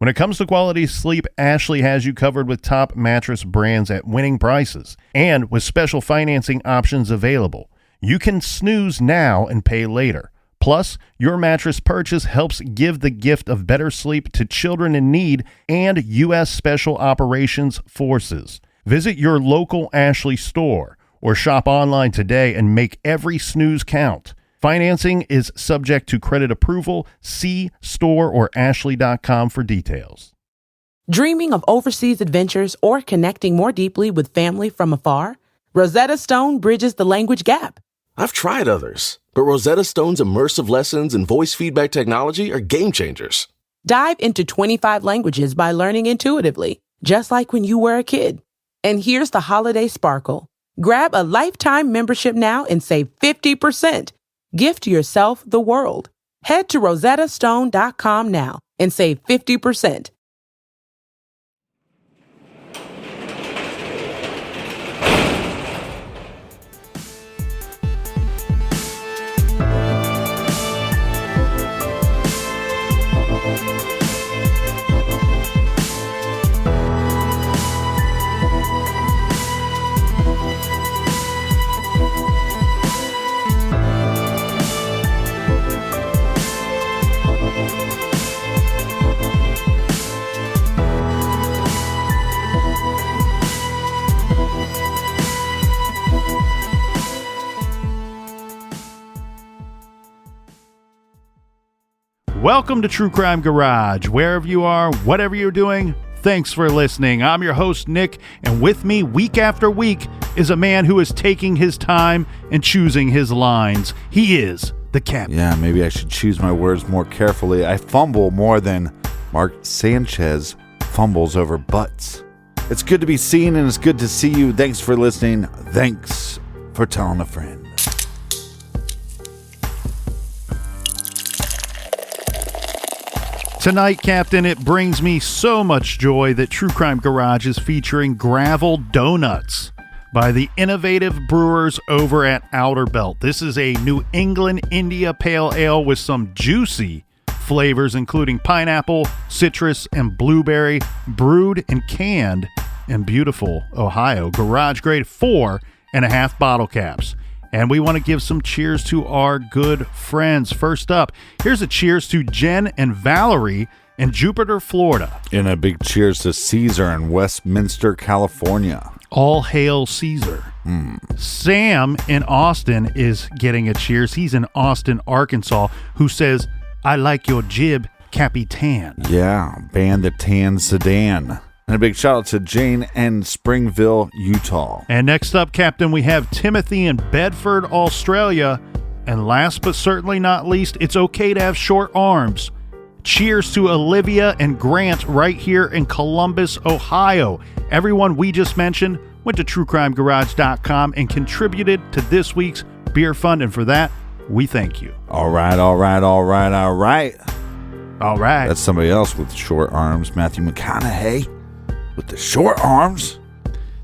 When it comes to quality sleep, Ashley has you covered with top mattress brands at winning prices and with special financing options available. You can snooze now and pay later. Plus, your mattress purchase helps give the gift of better sleep to children in need and U.S. Special Operations Forces. Visit your local Ashley store or shop online today and make every snooze count. Financing is subject to credit approval. See store or ashley.com for details. Dreaming of overseas adventures or connecting more deeply with family from afar? Rosetta Stone bridges the language gap. I've tried others, but Rosetta Stone's immersive lessons and voice feedback technology are game changers. Dive into 25 languages by learning intuitively, just like when you were a kid. And here's the holiday sparkle. Grab a lifetime membership now and save 50%. Gift yourself the world. Head to rosettastone.com now and save 50%. Welcome to True Crime Garage. Wherever you are, whatever you're doing, thanks for listening. I'm your host, Nick, and with me week after week is a man who is taking his time and choosing his lines. He is the captain. Yeah, maybe I should choose my words more carefully. I fumble more than Mark Sanchez fumbles over butts. It's good to be seen, and it's good to see you. Thanks for listening. Thanks for telling a friend. Tonight, Captain, it brings me so much joy that True Crime Garage is featuring Gravel Donuts by the innovative brewers over at Outerbelt. This is a New England India Pale Ale with some juicy flavors, including pineapple, citrus, and blueberry, brewed and canned in beautiful Ohio. Garage Grade 4.5 bottle caps. And we want to give some cheers to our good friends. First up, here's a cheers to Jen and Valerie in Jupiter, Florida. And a big cheers to Caesar in Westminster, California. All hail Caesar. Sam in Austin is getting a cheers. He's in Austin, Arkansas, who says, I like your jib, Capitan. Yeah, ban the tan sedan. And a big shout out to Jane in Springville, Utah. And next up, Captain, we have Timothy in Bedford, Australia. And last but certainly not least, it's okay to have short arms. Cheers to Olivia and Grant right here in Columbus, Ohio. Everyone we just mentioned went to truecrimegarage.com and contributed to this week's beer fund. And for that, we thank you. All right. That's somebody else with short arms, Matthew McConaughey. With the short arms.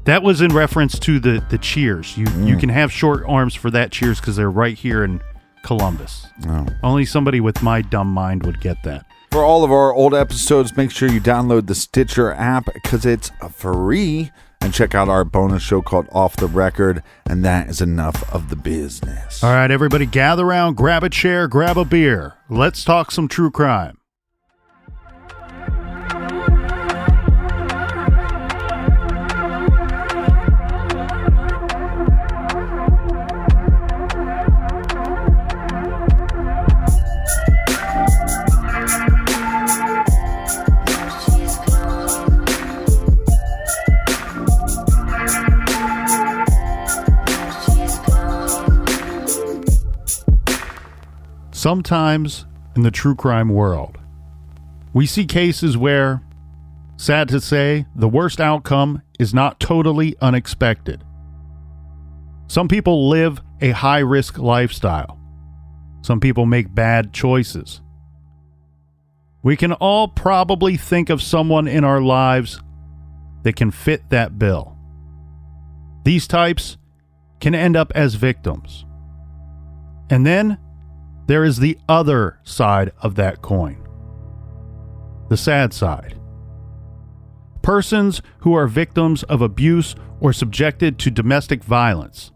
That was in reference to the cheers. You can have short arms for that cheers because they're right here in Columbus. Oh. Only somebody with my dumb mind would get that. For all of our old episodes, make sure you download the Stitcher app because it's free. And check out our bonus show called Off the Record. And that is enough of the business. All right, everybody gather around, grab a chair, grab a beer. Let's talk some true crime. Sometimes in the true crime world, we see cases where, sad to say, the worst outcome is not totally unexpected. Some people live a high-risk lifestyle. Some people make bad choices. We can all probably think of someone in our lives that can fit that bill. These types can end up as victims. And then there is the other side of that coin. the sad side. Persons who are victims of abuse or subjected to domestic violence.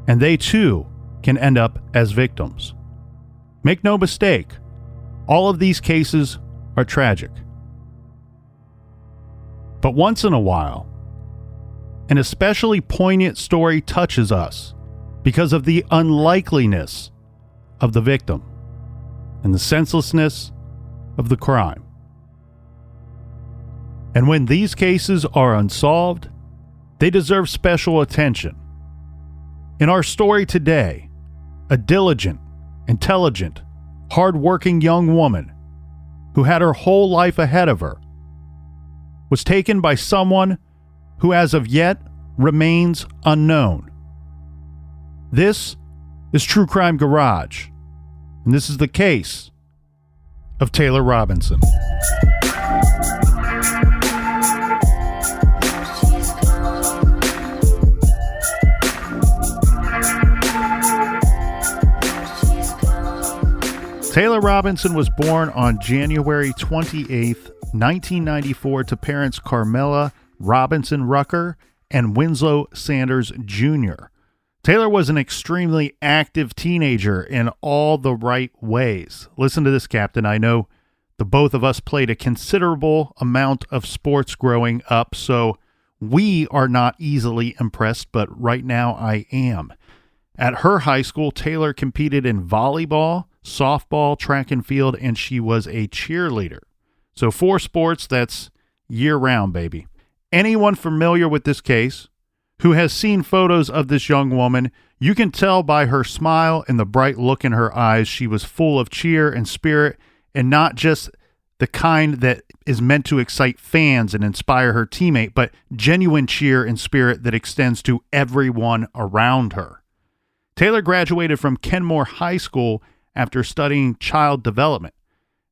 And they too can end up as victims. Make no mistake, all of these cases are tragic. But once in a while, an especially poignant story touches us because of the unlikeliness of the victim and the senselessness of the crime. And when these cases are unsolved, they deserve special attention. In our story today, a diligent, intelligent, hard-working young woman who had her whole life ahead of her was taken by someone who as of yet remains unknown. This is True Crime Garage, and this is the case of Taylor Robinson. Taylor Robinson was born on January 28th, 1994 to parents Carmela Robinson Rucker and Winslow Sanders Jr. Taylor was an extremely active teenager in all the right ways. Listen to this, Captain. I know the both of us played a considerable amount of sports growing up, so we are not easily impressed, but right now I am. At her high school, Taylor competed in volleyball, softball, track and field, and she was a cheerleader. So 4 sports, that's year-round, baby. Anyone familiar with this case who has seen photos of this young woman, you can tell by her smile and the bright look in her eyes she was full of cheer and spirit, and not just the kind that is meant to excite fans and inspire her teammate, but genuine cheer and spirit that extends to everyone around her. Taylor graduated from Kenmore High School after studying child development.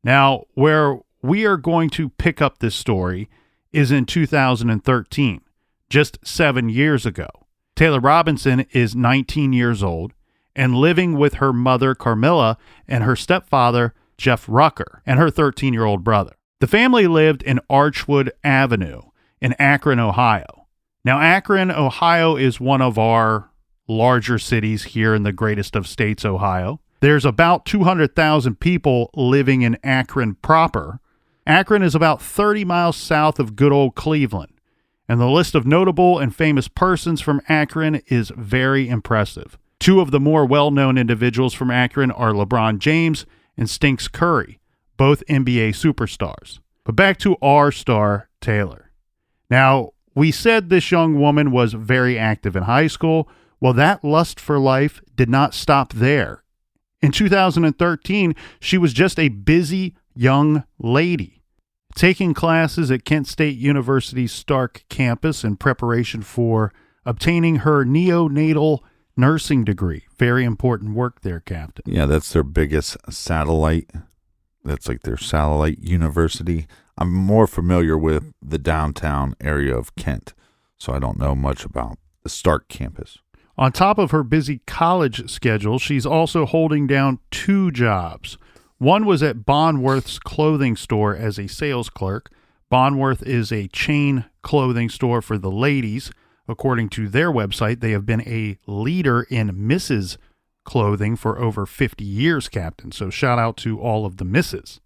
Now, where we are going to pick up this story is in 2013, just 7 years ago. Taylor Robinson is 19 years old and living with her mother, Carmela, and her stepfather, Jeff Rucker, and her 13-year-old brother. The family lived in Archwood Avenue in Akron, Ohio. Now, Akron, Ohio is one of our larger cities here in the greatest of states, Ohio. There's about 200,000 people living in Akron proper. Akron is about 30 miles south of good old Cleveland, and the list of notable and famous persons from Akron is very impressive. 2 of the more well-known individuals from Akron are LeBron James and Stinks Curry, both NBA superstars. But back to our star, Taylor. Now, we said this young woman was very active in high school. Well, that lust for life did not stop there. In 2013, she was just a busy young lady, taking classes at Kent State University's Stark campus in preparation for obtaining her neonatal nursing degree. Very important work there, Captain. Yeah, that's their biggest satellite. That's like their satellite university. I'm more familiar with the downtown area of Kent, so I don't know much about the Stark campus. On top of her busy college schedule, she's also holding down 2 jobs. One was at Bonworth's clothing store as a sales clerk. Bonworth is a chain clothing store for the ladies. According to their website, they have been a leader in Mrs. clothing for over 50 years, Captain. So shout out to all of the misses.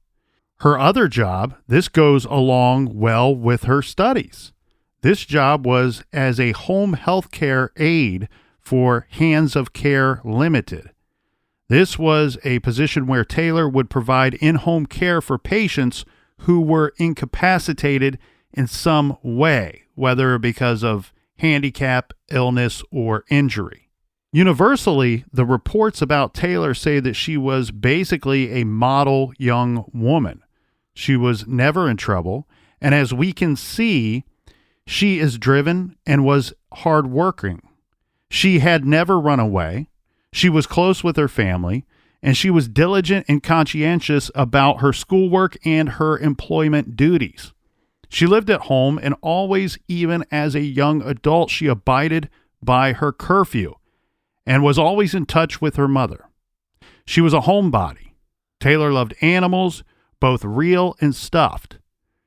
Her other job, this goes along well with her studies. This job was as a home health care aide for Hands of Care Limited. This was a position where Taylor would provide in-home care for patients who were incapacitated in some way, whether because of handicap, illness, or injury. Universally, the reports about Taylor say that she was basically a model young woman. She was never in trouble, and as we can see, she is driven and was hardworking. She had never run away. She was close with her family, and she was diligent and conscientious about her schoolwork and her employment duties. She lived at home, and always, even as a young adult, she abided by her curfew and was always in touch with her mother. She was a homebody. Taylor loved animals, both real and stuffed.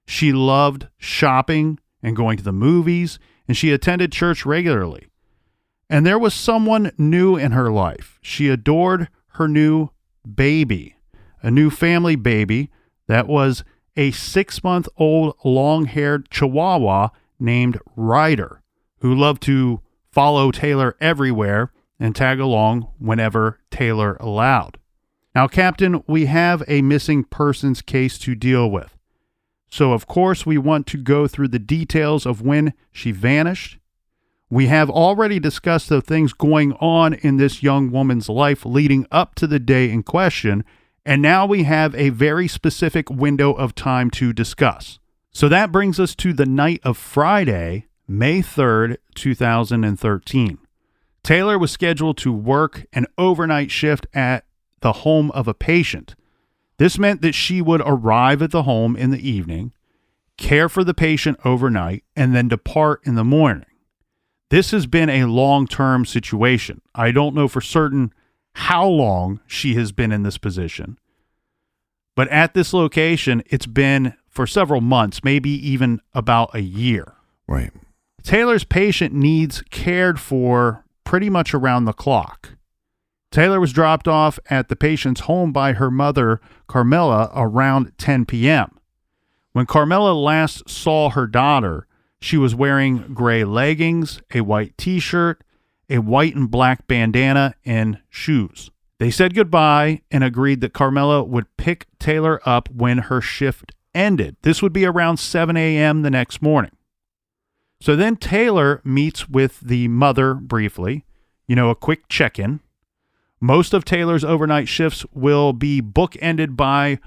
She loved shopping and going to the movies, and she attended church regularly. And there was someone new in her life. She adored her new baby, a new family baby that was a 6-month-old long-haired Chihuahua named Ryder, who loved to follow Taylor everywhere and tag along whenever Taylor allowed. Now, Captain, we have a missing persons case to deal with. So, of course, we want to go through the details of when she vanished. We have already discussed the things going on in this young woman's life leading up to the day in question, and now we have a very specific window of time to discuss. So that brings us to the night of Friday, May 3rd, 2013. Taylor was scheduled to work an overnight shift at the home of a patient. This meant that she would arrive at the home in the evening, care for the patient overnight, and then depart in the morning. This has been a long-term situation. I don't know for certain how long she has been in this position, but at this location, it's been for several months, maybe even about a year. Right. Taylor's patient needs cared for pretty much around the clock. Taylor was dropped off at the patient's home by her mother, Carmela, around 10 p.m. When Carmela last saw her daughter, she was wearing gray leggings, a white t-shirt, a white and black bandana, and shoes. They said goodbye and agreed that Carmela would pick Taylor up when her shift ended. This would be around 7 a.m. the next morning. So then Taylor meets with the mother briefly, a quick check-in. Most of Taylor's overnight shifts will be bookended by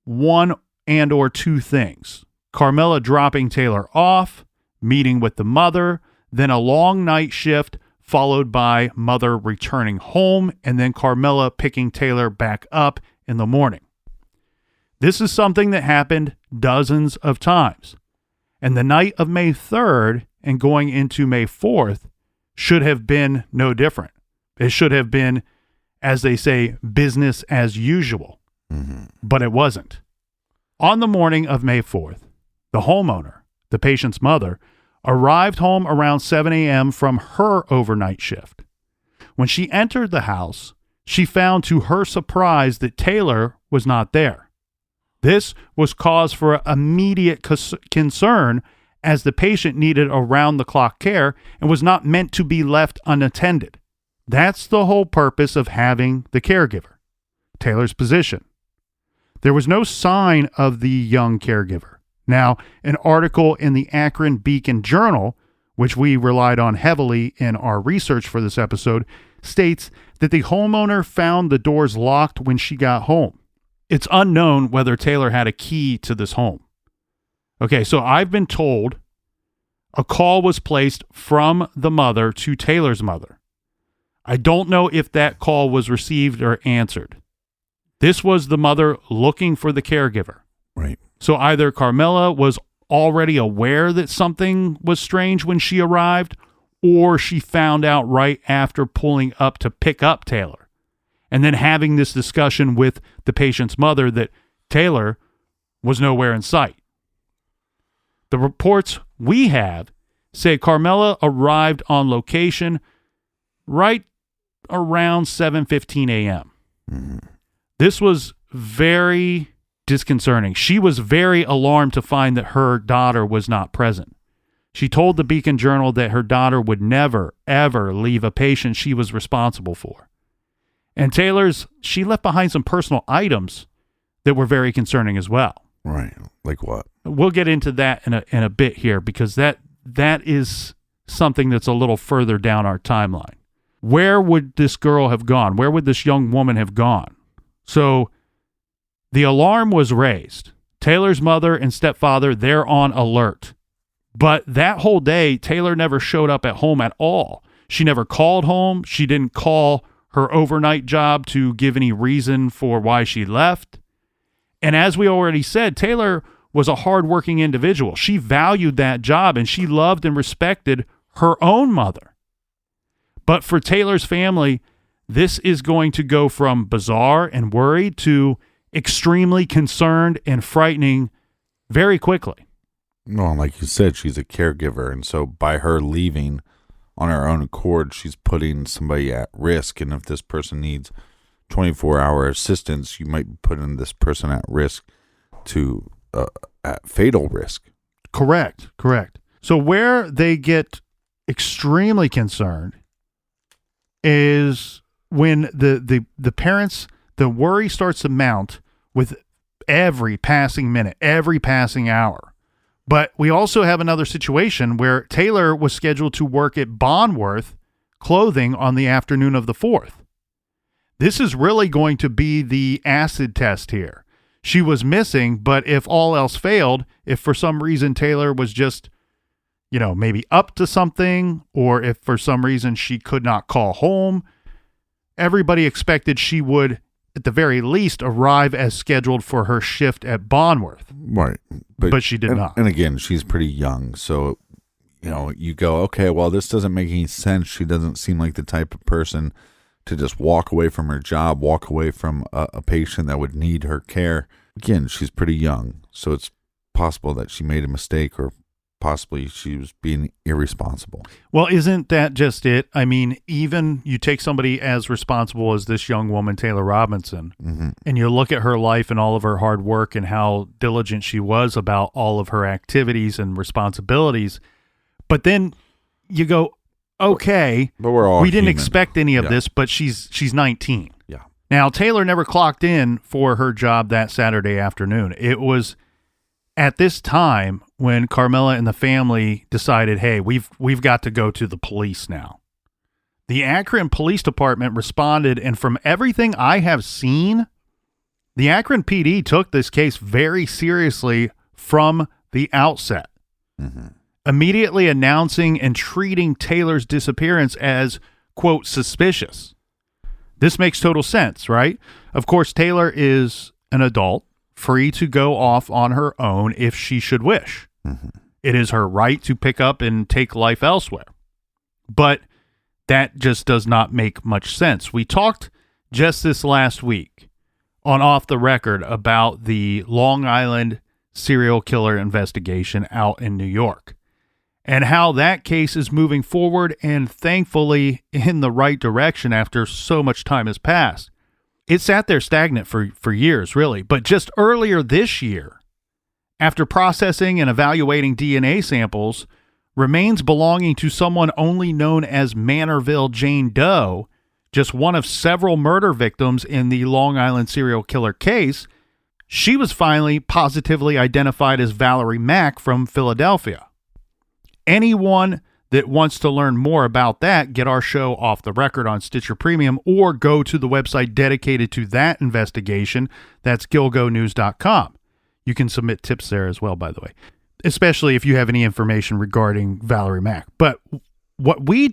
one and or two things. Carmela dropping Taylor off, meeting with the mother, then a long night shift followed by mother returning home, and then Carmela picking Taylor back up in the morning. This is something that happened dozens of times. And the night of May 3rd and going into May 4th should have been no different. It should have been, as they say, business as usual. Mm-hmm. But it wasn't. On the morning of May 4th, the homeowner, the patient's mother, arrived home around 7 a.m. from her overnight shift. When she entered the house, she found to her surprise that Taylor was not there. This was cause for immediate concern as the patient needed around-the-clock care and was not meant to be left unattended. That's the whole purpose of having the caregiver. Taylor's position. There was no sign of the young caregiver. Now, an article in the Akron Beacon Journal, which we relied on heavily in our research for this episode, states that the homeowner found the doors locked when she got home. It's unknown whether Taylor had a key to this home. Okay, so I've been told a call was placed from the mother to Taylor's mother. I don't know if that call was received or answered. This was the mother looking for the caregiver. Right. So either Carmela was already aware that something was strange when she arrived, or she found out right after pulling up to pick up Taylor, and then having this discussion with the patient's mother that Taylor was nowhere in sight. The reports we have say Carmela arrived on location right around 7:15 a.m. Mm-hmm. This was very disconcerting. She was very alarmed to find that her daughter was not present. She told the Beacon Journal that her daughter would never, ever leave a patient she was responsible for. And she left behind some personal items that were very concerning as well. Right. Like what? We'll get into that in a bit here, because that is something that's a little further down our timeline. Where would this girl have gone? Where would this young woman have gone? So the alarm was raised. Taylor's mother and stepfather, they're on alert. But that whole day, Taylor never showed up at home at all. She never called home. She didn't call her overnight job to give any reason for why she left. And as we already said, Taylor was a hardworking individual. She valued that job, and she loved and respected her own mother. But for Taylor's family, this is going to go from bizarre and worried to extremely concerned and frightening very quickly. Well, like you said, she's a caregiver, and so by her leaving on her own accord, she's putting somebody at risk. And if this person needs 24-hour assistance, you might be putting this person at risk to at fatal risk. Correct. So where they get extremely concerned is when the parents, the worry starts to mount with every passing minute, every passing hour. But we also have another situation where Taylor was scheduled to work at Bonworth Clothing on the afternoon of the 4th. This is really going to be the acid test here. She was missing, but if all else failed, if for some reason Taylor was just, maybe up to something, or if for some reason she could not call home, everybody expected she would, at the very least, arrive as scheduled for her shift at Bonworth. Right. But she did not. And again, she's pretty young. So, you go, okay, well, this doesn't make any sense. She doesn't seem like the type of person to just walk away from her job, walk away from a patient that would need her care. Again, she's pretty young. So it's possible that she made a mistake, or possibly she was being irresponsible. Well, isn't that just it? I mean, even you take somebody as responsible as this young woman, Taylor Robinson, and you look at her life and all of her hard work and how diligent she was about all of her activities and responsibilities. But then you go, okay, but we're all we didn't human. expect any of this, but she's 19. Yeah. Now, Taylor never clocked in for her job that Saturday afternoon. It was at this time when Carmela and the family decided, hey, we've got to go to the police now. The Akron Police Department responded, and from everything I have seen, the Akron PD took this case very seriously from the outset, immediately announcing and treating Taylor's disappearance as, quote, suspicious. This makes total sense, right? Of course, Taylor is an adult, free to go off on her own if she should wish. It is her right to pick up and take life elsewhere. But that just does not make much sense. We talked just this last week on Off the Record about the Long Island serial killer investigation out in New York and how that case is moving forward and thankfully in the right direction after so much time has passed. It sat there stagnant for years, really. But just earlier this year, after processing and evaluating DNA samples, remains belonging to someone only known as Manorville Jane Doe, just one of several murder victims in the Long Island serial killer case, she was finally positively identified as Valerie Mack from Philadelphia. Anyone that wants to learn more about that, get our show Off the Record on Stitcher Premium or go to the website dedicated to that investigation. That's gilgonews.com. You can submit tips there as well, by the way, especially if you have any information regarding Valerie Mack. But what we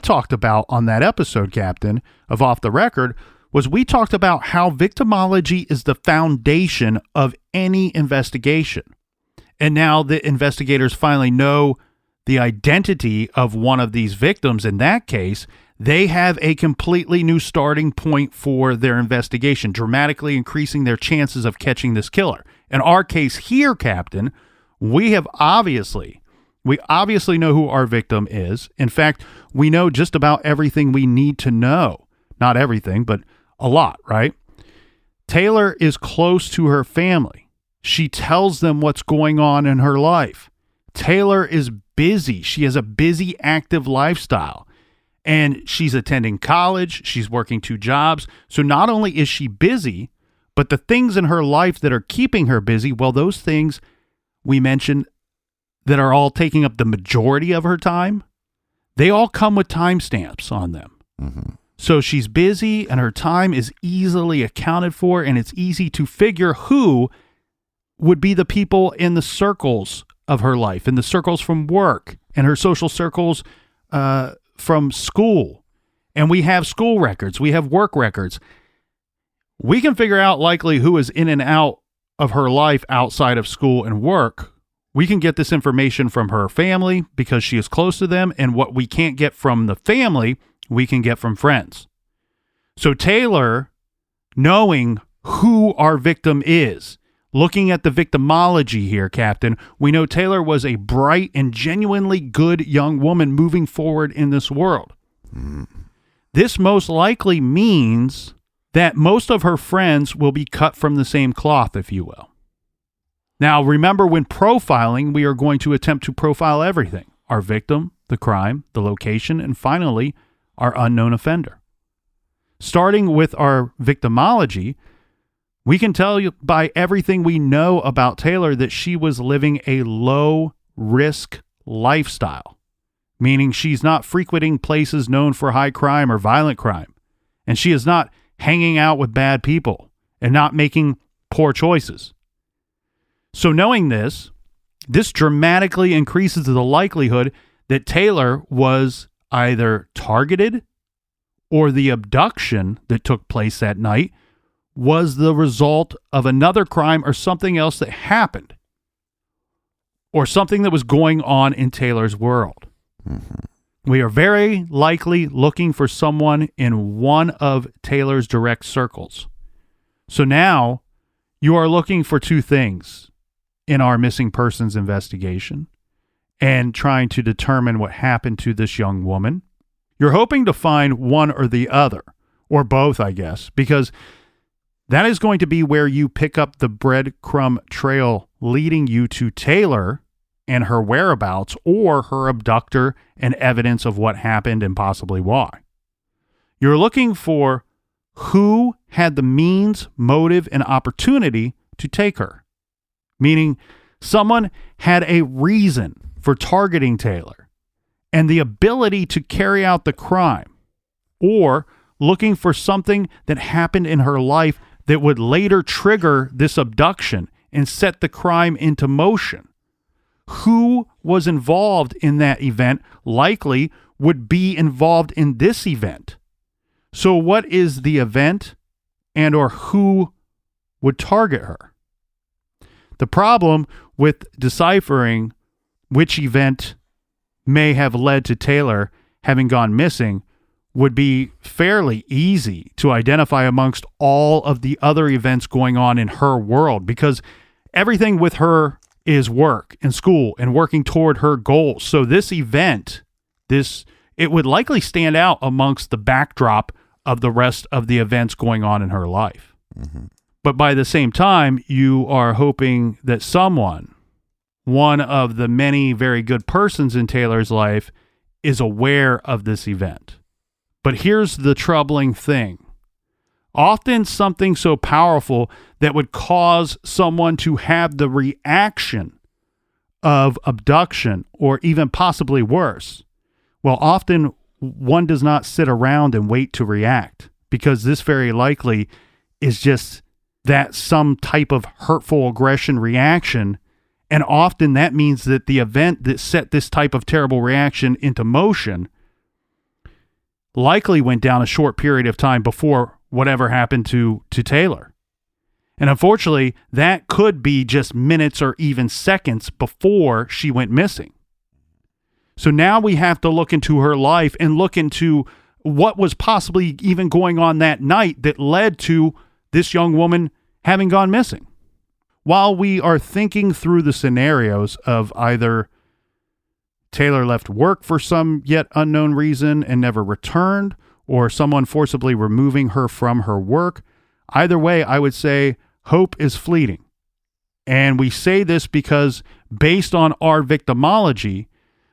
talked about on that episode, Captain, of Off the Record, was we talked about how victimology is the foundation of any investigation. And now the investigators finally know the identity of one of these victims. In that case, they have a completely new starting point for their investigation, dramatically increasing their chances of catching this killer. In our case here, Captain, we obviously know who our victim is. In fact, we know just about everything we need to know. Not everything, but a lot, right? Taylor is close to her family. She tells them what's going on in her life. Taylor is busy. She has a busy, active lifestyle. And she's attending college. She's working 2 jobs. So not only is she busy, but the things in her life that are keeping her busy, well, those things we mentioned that are all taking up the majority of her time, they all come with timestamps on them. So she's busy and her time is easily accounted for, and it's easy to figure who would be the people in the circles of her life, in the circles from work, and her social circles from school. And we have school records. We have work records. We can figure out likely who is in and out of her life outside of school and work. We can get this information from her family because she is close to them, and what we can't get from the family, we can get from friends. So Taylor, knowing who our victim is. Looking at the victimology here, Captain, we know Taylor was a bright and genuinely good young woman moving forward in this world. This most likely means that most of her friends will be cut from the same cloth, if you will. Now, remember, when profiling, we are going to attempt to profile everything: our victim, the crime, the location, and finally, our unknown offender. Starting with our victimology, we can tell you by everything we know about Taylor that she was living a low-risk lifestyle, meaning she's not frequenting places known for high crime or violent crime, and she is not hanging out with bad people and not making poor choices. So knowing this dramatically increases the likelihood that Taylor was either targeted or the abduction that took place that night was the result of another crime or something else that happened, or something that was going on in Taylor's world. We are very likely looking for someone in one of Taylor's direct circles. So now you are looking for two things in our missing persons investigation and trying to determine what happened to this young woman. You're hoping to find one or the other, or both, I guess, because that is going to be where you pick up the breadcrumb trail leading you to Taylor and her whereabouts, or her abductor and evidence of what happened and possibly why. You're looking for who had the means, motive, and opportunity to take her, meaning someone had a reason for targeting Taylor and the ability to carry out the crime, or looking for something that happened in her life that would later trigger this abduction and set the crime into motion. Who was involved in that event likely would be involved in this event. So what is the event, and or who would target her? The problem with deciphering which event may have led to Taylor having gone missing would be fairly easy to identify amongst all of the other events going on in her world, because everything with her is work and school and working toward her goals. So this event, it would likely stand out amongst the backdrop of the rest of the events going on in her life. But by the same time, you are hoping that someone, one of the many very good persons in Taylor's life, is aware of this event. But here's the troubling thing. Often something so powerful that would cause someone to have the reaction of abduction or even possibly worse, well, often one does not sit around and wait to react, because this very likely is just that some type of hurtful aggression reaction. And often that means that the event that set this type of terrible reaction into motion likely went down a short period of time before whatever happened to Taylor. And unfortunately, that could be just minutes or even seconds before she went missing. So now we have to look into her life and look into what was possibly even going on that night that led to this young woman having gone missing. While we are thinking through the scenarios of either Taylor left work for some yet unknown reason and never returned, or someone forcibly removing her from her work, either way, I would say hope is fleeting. And we say this because based on our victimology,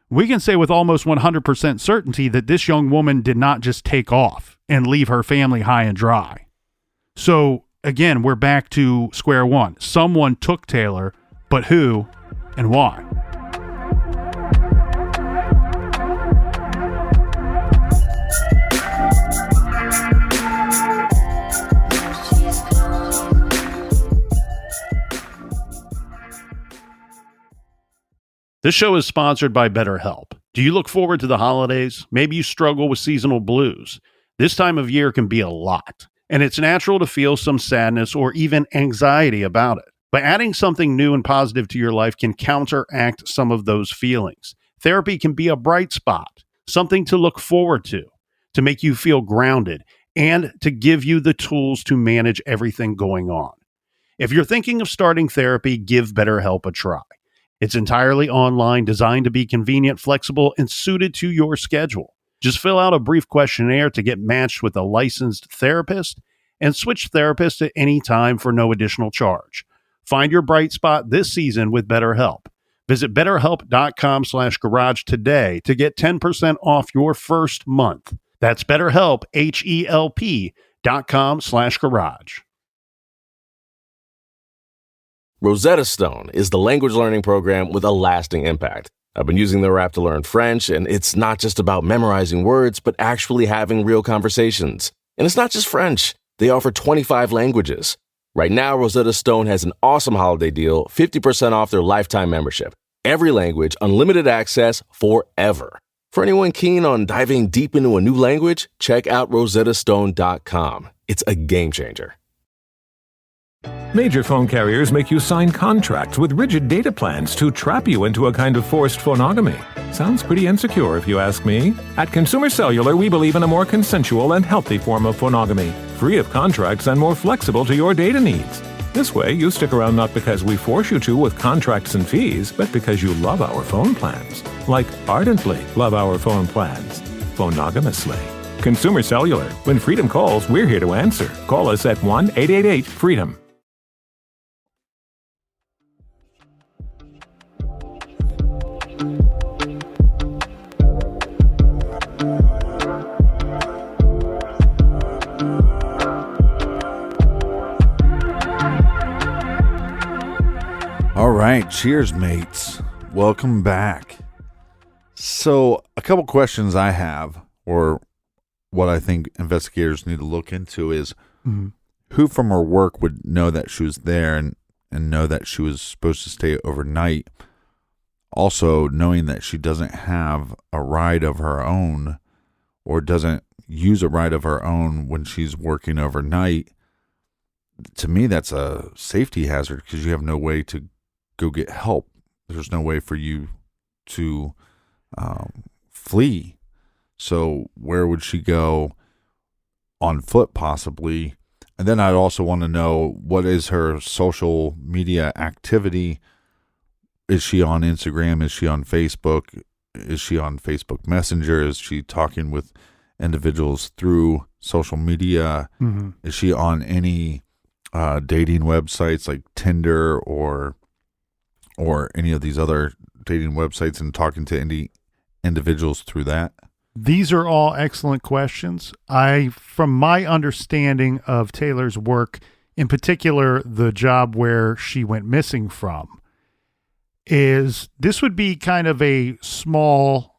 we can say with almost 100% certainty that this young woman did not just take off and leave her family high and dry. So again, we're back to square one. Someone took Taylor, but who and why? This show is sponsored by BetterHelp. Do you look forward to the holidays? Maybe you struggle with seasonal blues. This time of year can be a lot, and it's natural to feel some sadness or even anxiety about it. But adding something new and positive to your life can counteract some of those feelings. Therapy can be a bright spot, something to look forward to make you feel grounded and to give you the tools to manage everything going on. If you're thinking of starting therapy, give BetterHelp a try. It's entirely online, designed to be convenient, flexible, and suited to your schedule. Just fill out a brief questionnaire to get matched with a licensed therapist and switch therapists at any time for no additional charge. Find your bright spot this season with BetterHelp. Visit BetterHelp.com/garage today to get 10% off your first month. That's BetterHelp, HELP.com/garage. Rosetta Stone is the language learning program with a lasting impact. I've been using their app to learn French, and it's not just about memorizing words, but actually having real conversations. And it's not just French. They offer 25 languages. Right now, Rosetta Stone has an awesome holiday deal, 50% off their lifetime membership. Every language, unlimited access forever. For anyone keen on diving deep into a new language, check out rosettastone.com. It's a game changer. Major phone carriers make you sign contracts with rigid data plans to trap you into a kind of forced phonogamy. Sounds pretty insecure if you ask me. At Consumer Cellular, we believe in a more consensual and healthy form of phonogamy, free of contracts and more flexible to your data needs. This way, you stick around not because we force you to with contracts and fees, but because you love our phone plans. Like ardently love our phone plans. Phonogamously. Consumer Cellular. When freedom calls, we're here to answer. Call us at 1-888-FREEDOM. All right, cheers, mates. Welcome back. So, a couple questions I have, or what I think investigators need to look into is who from her work would know that she was there and know that she was supposed to stay overnight. Also, knowing that she doesn't have a ride of her own or doesn't use a ride of her own when she's working overnight. To me, that's a safety hazard because you have no way to go get help. There's no way for you to flee. So where would she go? On foot, possibly. And then I'd also want to know, what is her social media activity? Is she on Instagram? Is she on Facebook? Is she on Facebook Messenger? Is she talking with individuals through social media? Is she on any dating websites like Tinder or any of these other dating websites and talking to any individuals through that? These are all excellent questions. From my understanding of Taylor's work, in particular, the job where she went missing from, is this would be kind of a small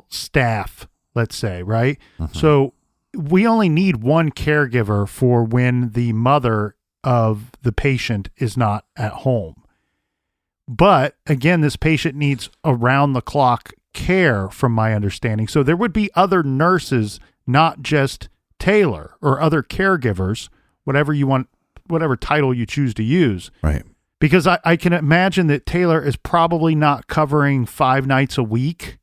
staff, let's say, right? So we only need one caregiver for when the mother of the patient is not at home. But again, this patient needs around the clock care, from my understanding. So there would be other nurses, not just Taylor, or other caregivers, whatever you want, whatever title you choose to use. Right. Because I can imagine that Taylor is probably not covering 5 nights a week.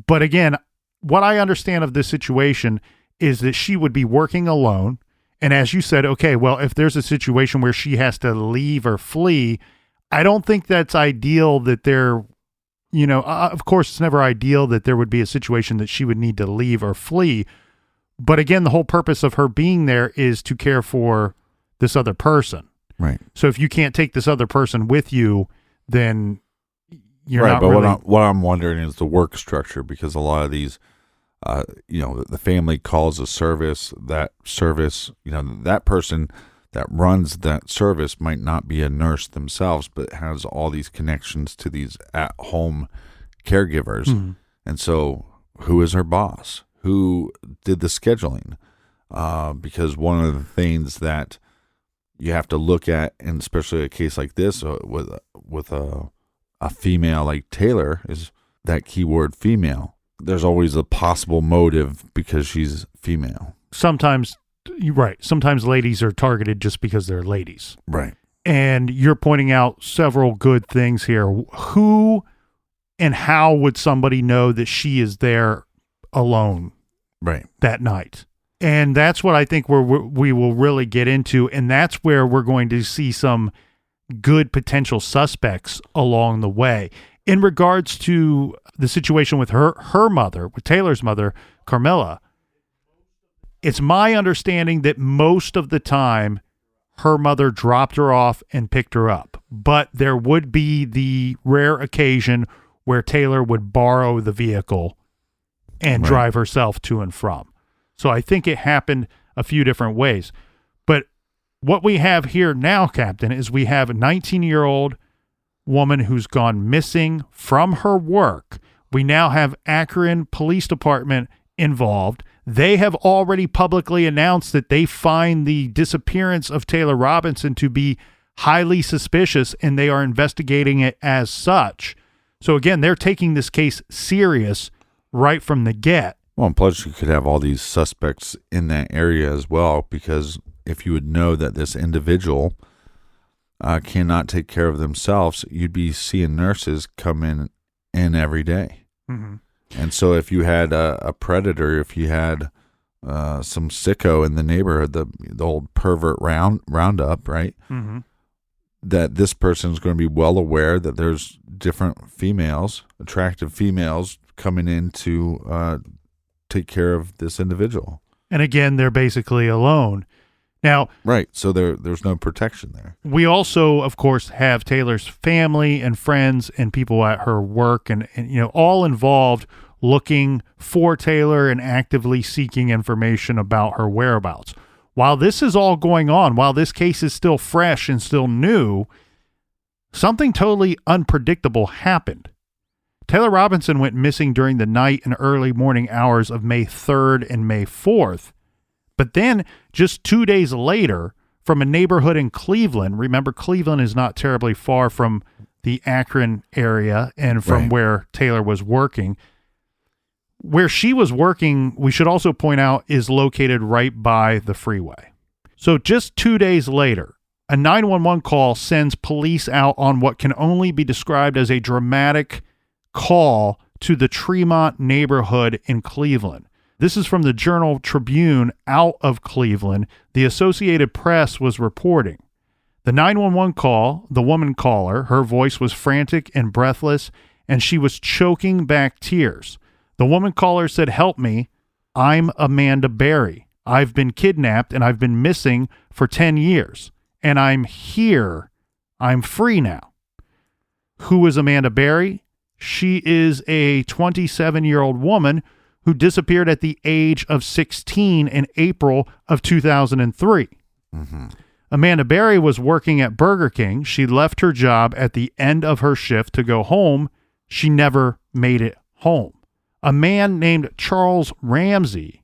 But again, what I understand of this situation is that she would be working alone. And as you said, okay, well, if there's a situation where she has to leave or flee, I don't think that's ideal that there, of course, it's never ideal that there would be a situation that she would need to leave or flee. But again, the whole purpose of her being there is to care for this other person. Right. So if you can't take this other person with you, then you're right, not but really... what I'm wondering is the work structure, because a lot of these, the family calls a service, that service, that person that runs that service might not be a nurse themselves, but has all these connections to these at-home caregivers. And so who is her boss? Who did the scheduling? Because one of the things that you have to look at, and especially a case like this with a female like Taylor, is that keyword female. There's always a possible motive because she's female. Sometimes, you're right. Sometimes ladies are targeted just because they're ladies. Right. And you're pointing out several good things here. Who and how would somebody know that she is there alone? Right. that night. And that's what I think we will really get into. And that's where we're going to see some good potential suspects along the way. In regards to the situation with her mother, with Taylor's mother, Carmilla, it's my understanding that most of the time her mother dropped her off and picked her up. But there would be the rare occasion where Taylor would borrow the vehicle and drive herself to and from. So I think it happened a few different ways. But what we have here now, Captain, is we have a 19-year-old woman who's gone missing from her work. We now have Akron Police Department involved. They have already publicly announced that they find the disappearance of Taylor Robinson to be highly suspicious, and they are investigating it as such. So again, they're taking this case serious right from the get. Well, and plus you could have all these suspects in that area as well, because if you would know that this individual cannot take care of themselves, you'd be seeing nurses come in every day. Mm-hmm. And so if you had a predator, if you had some sicko in the neighborhood, the old pervert roundup, right? Mm-hmm. That this person's going to be well aware that there's different females, attractive females, coming in to take care of this individual. And again, they're basically alone. Now, right, so there's no protection there. We also, of course, have Taylor's family and friends and people at her work and all involved looking for Taylor and actively seeking information about her whereabouts. While this is all going on, while this case is still fresh and still new, something totally unpredictable happened. Taylor Robinson went missing during the night and early morning hours of May 3rd and May 4th. But then just 2 days later, from a neighborhood in Cleveland, remember Cleveland is not terribly far from the Akron area and from where Taylor was working. Where she was working, we should also point out, is located right by the freeway. So just 2 days later, a 911 call sends police out on what can only be described as a dramatic call to the Tremont neighborhood in Cleveland. This is from the Journal-Tribune out of Cleveland. The Associated Press was reporting. The 911 call, the woman caller, her voice was frantic and breathless, and she was choking back tears. The woman caller said, "Help me. I'm Amanda Berry. I've been kidnapped and I've been missing for 10 years. And I'm here. I'm free now." Who is Amanda Berry? She is a 27-year-old woman who disappeared at the age of 16 in April of 2003. Mm-hmm. Amanda Berry was working at Burger King. She left her job at the end of her shift to go home. She never made it home. A man named Charles Ramsey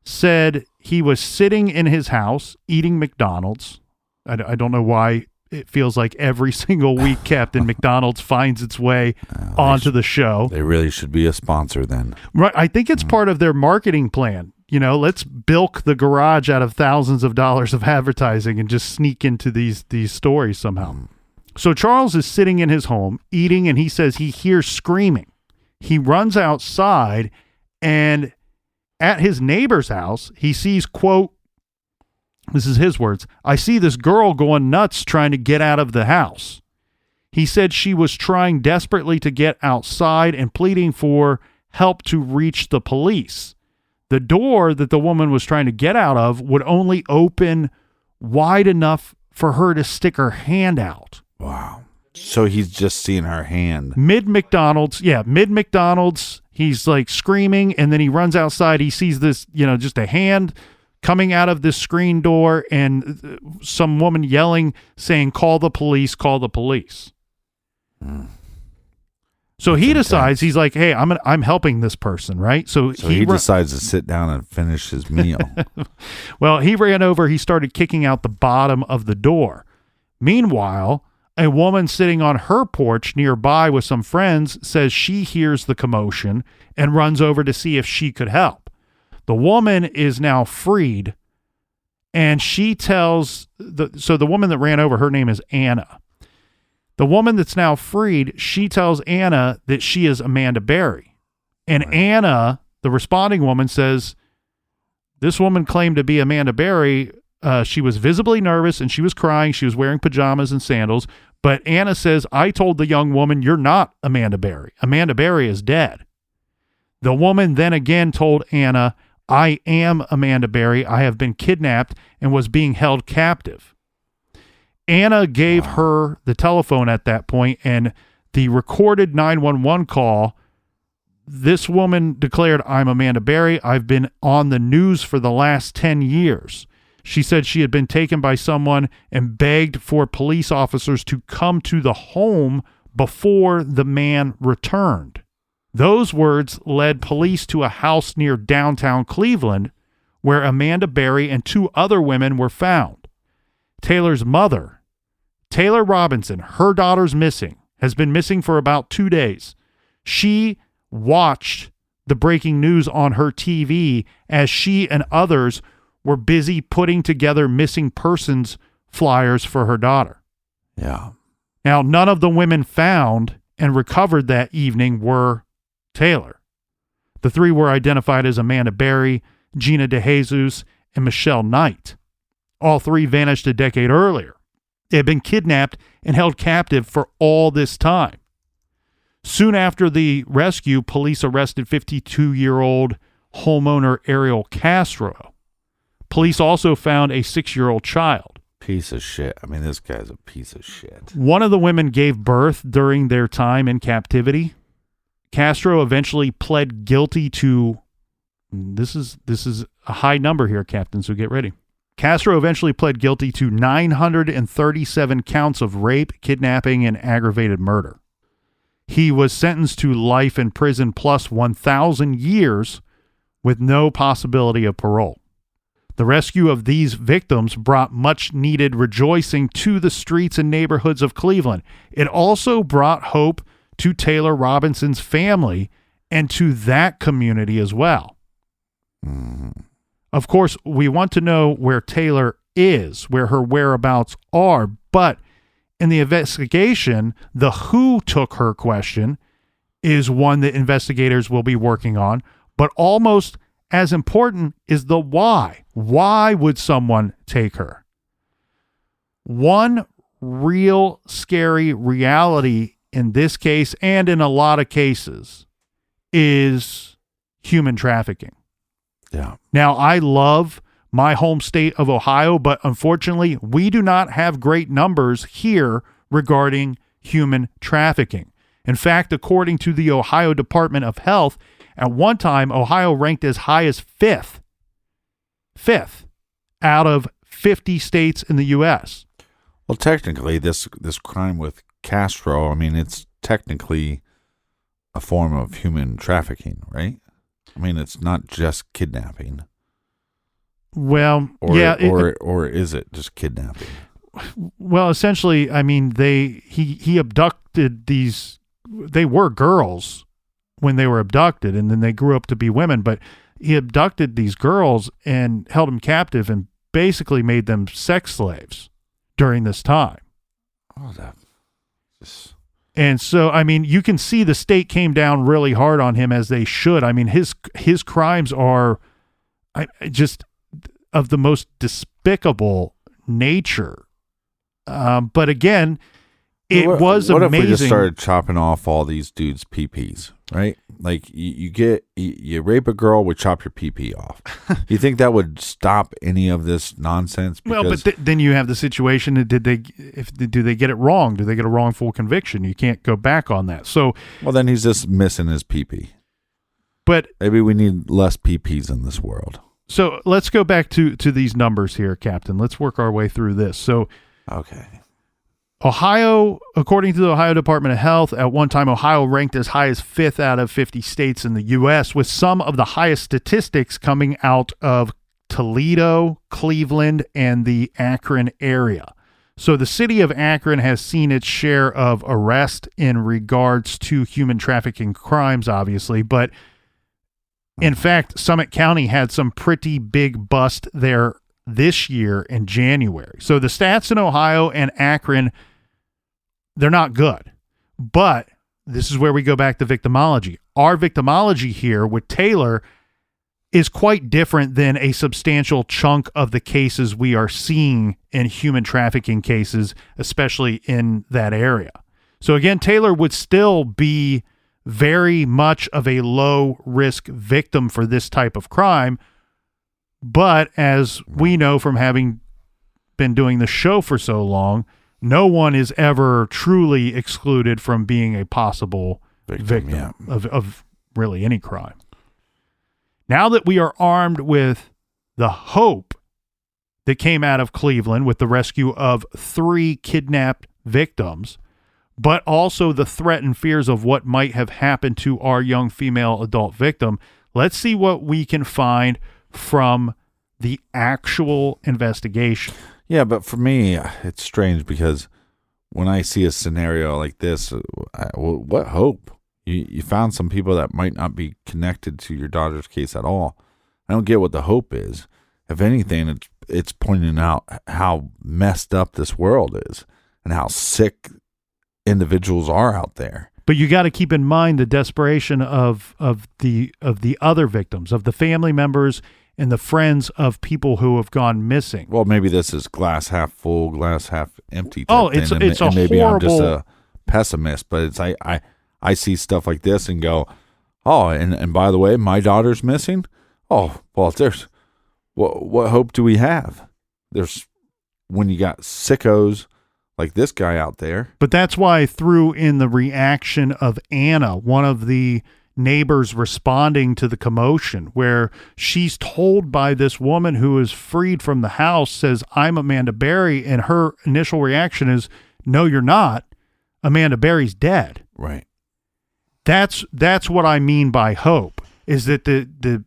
said he was sitting in his house eating McDonald's. I don't know why it feels like every single week Captain McDonald's finds its way onto the show. They really should be a sponsor then. Right. I think it's part of their marketing plan. Let's bilk the garage out of thousands of dollars of advertising and just sneak into these stories somehow. So Charles is sitting in his home eating, and he says he hears screaming. He runs outside, and at his neighbor's house, he sees, quote, this is his words, "I see this girl going nuts trying to get out of the house." He said she was trying desperately to get outside and pleading for help to reach the police. The door that the woman was trying to get out of would only open wide enough for her to stick her hand out. Wow. So he's just seeing her hand. Mid-McDonald's, he's like screaming, and then he runs outside. He sees this, just a hand coming out of this screen door and some woman yelling, saying, "Call the police, call the police." So he decides, he's like, "Hey, I'm helping this person," right? So he decides to sit down and finish his meal. Well, he ran over, he started kicking out the bottom of the door. Meanwhile, a woman sitting on her porch nearby with some friends says she hears the commotion and runs over to see if she could help. The woman is now freed, and she tells the woman that ran over, her name is Anna. The woman that's now freed, she tells Anna that she is Amanda Berry. And Anna, the responding woman, says This woman claimed to be Amanda Berry. She was visibly nervous and she was crying. She was wearing pajamas and sandals. But Anna says, I told the young woman, you're not Amanda Berry. Amanda Berry is dead. The woman then again told Anna, I am Amanda Berry. I have been kidnapped and was being held captive. Anna gave her the telephone at that point, and the recorded 911 call, this woman declared, I'm Amanda Berry. I've been on the news for the last 10 years. She said she had been taken by someone and begged for police officers to come to the home before the man returned. Those words led police to a house near downtown Cleveland where Amanda Berry and 2 other women were found. Taylor's mother, Taylor Robinson, her daughter's missing, has been missing for about 2 days. She watched the breaking news on her TV as she and others were busy putting together missing persons flyers for her daughter. Yeah. Now, none of the women found and recovered that evening were Taylor. The 3 were identified as Amanda Berry, Gina DeJesus, and Michelle Knight. All 3 vanished a decade earlier. They had been kidnapped and held captive for all this time. Soon after the rescue, police arrested 52-year-old homeowner Ariel Castro. Police also found a 6-year-old child. Piece of shit. I mean, this guy's a piece of shit. One of the women gave birth during their time in captivity. Castro eventually pled guilty to, this is a high number here, Captain, so get ready. Castro eventually pled guilty to 937 counts of rape, kidnapping, and aggravated murder. He was sentenced to life in prison plus 1,000 years with no possibility of parole. The rescue of these victims brought much-needed rejoicing to the streets and neighborhoods of Cleveland. It also brought hope to Taylor Robinson's family and to that community as well. Of course, we want to know where Taylor is, where her whereabouts are, but in the investigation, the who took her question is one that investigators will be working on, but almost as important is the why. Why would someone take her? One real scary reality in this case and in a lot of cases is human trafficking. Yeah. Now, I love my home state of Ohio, but unfortunately, we do not have great numbers here regarding human trafficking. In fact, according to the Ohio Department of Health, at one time, Ohio ranked as high as fifth out of 50 states in the U.S. Well, technically, this crime with Castro, I mean, it's technically a form of human trafficking, right? I mean, it's not just kidnapping. Well, or is it just kidnapping? Well, essentially, I mean, he abducted these. They were girls when they were abducted, and then they grew up to be women. But he abducted these girls and held them captive, and basically made them sex slaves during this time. Oh, that just. And so, I mean, you can see the state came down really hard on him, as they should. I mean, his crimes are just of the most despicable nature. But again, it was amazing. What if we just started chopping off all these dudes' PPs, right? Like you rape a girl, we chop your PP off. You think that would stop any of this nonsense? Well, but then you have the situation: do they get it wrong? Do they get a wrongful conviction? You can't go back on that. So, well, then he's just missing his PP. But maybe we need less PPs in this world. So let's go back to these numbers here, Captain. Let's work our way through this. So, okay. Ohio, according to the Ohio Department of Health, at one time, Ohio ranked as high as 5th out of 50 states in the U.S., with some of the highest statistics coming out of Toledo, Cleveland, and the Akron area. So the city of Akron has seen its share of arrest in regards to human trafficking crimes, obviously, but in fact, Summit County had some pretty big bust there this year in January. So the stats in Ohio and Akron, they're not good. But this is where we go back to victimology. Our victimology here with Taylor is quite different than a substantial chunk of the cases we are seeing in human trafficking cases, especially in that area. So again, Taylor would still be very much of a low-risk victim for this type of crime, but as we know from having been doing the show for so long, no one is ever truly excluded from being a possible victim of really any crime. Now that we are armed with the hope that came out of Cleveland with the rescue of 3 kidnapped victims, but also the threat and fears of what might have happened to our young female adult victim, let's see what we can find from the actual investigation. Yeah, but for me, it's strange because when I see a scenario like this, what hope? You found some people that might not be connected to your daughter's case at all. I don't get what the hope is. If anything, it's pointing out how messed up this world is and how sick individuals are out there. But you got to keep in mind the desperation of the other victims, of the family members and the friends of people who have gone missing. Well, maybe this is glass half full, glass half empty. It's a maybe horrible. I'm just a pessimist, but it's I see stuff like this and go, oh, and by the way, my daughter's missing. Oh, well, there's what hope do we have? There's when you got sickos like this guy out there. But that's why I threw in the reaction of Anna, one of the neighbors responding to the commotion, where she's told by this woman who is freed from the house, says, "I'm Amanda Berry," and her initial reaction is, "No, you're not. Amanda Berry's dead." Right. That's what I mean by hope, is that the